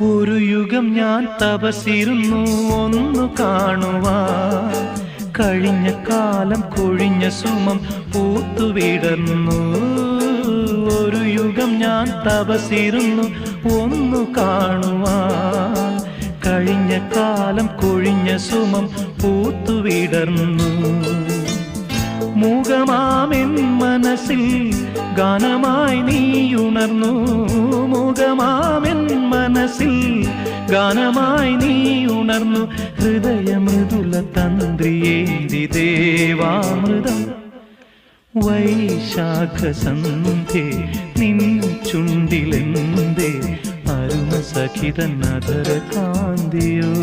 ഒരു യുഗം ഞാൻ തപസിരുന്നു ഒന്നു കാണുവാൻ, കഴിഞ്ഞ കാലം കൊഴിഞ്ഞ സുമം പൂത്തുവിടർന്നു. ഒരു യുഗം ഞാൻ തപസിരുന്നു ഒന്നു കാണുവാൻ, കഴിഞ്ഞ കാലം കൊഴിഞ്ഞ സുമം പൂത്തുവിടർന്നു. മൂകമാമെൻ മനസ്സിൽ ഗാനമായി നീയുണർന്നു. മൂകമാമെൻ മനസ്സിൽ ഗാനമായി നീയുണർന്നു. ഹൃദയമൃദുല തന്ത്രിയേന്തി ദേവാമൃതം വൈശാഖസന്ധ്യേ നിൻ ചുണ്ടിലെന്തേ അരുണ സഖിതൻ അധര കാന്തിയോ.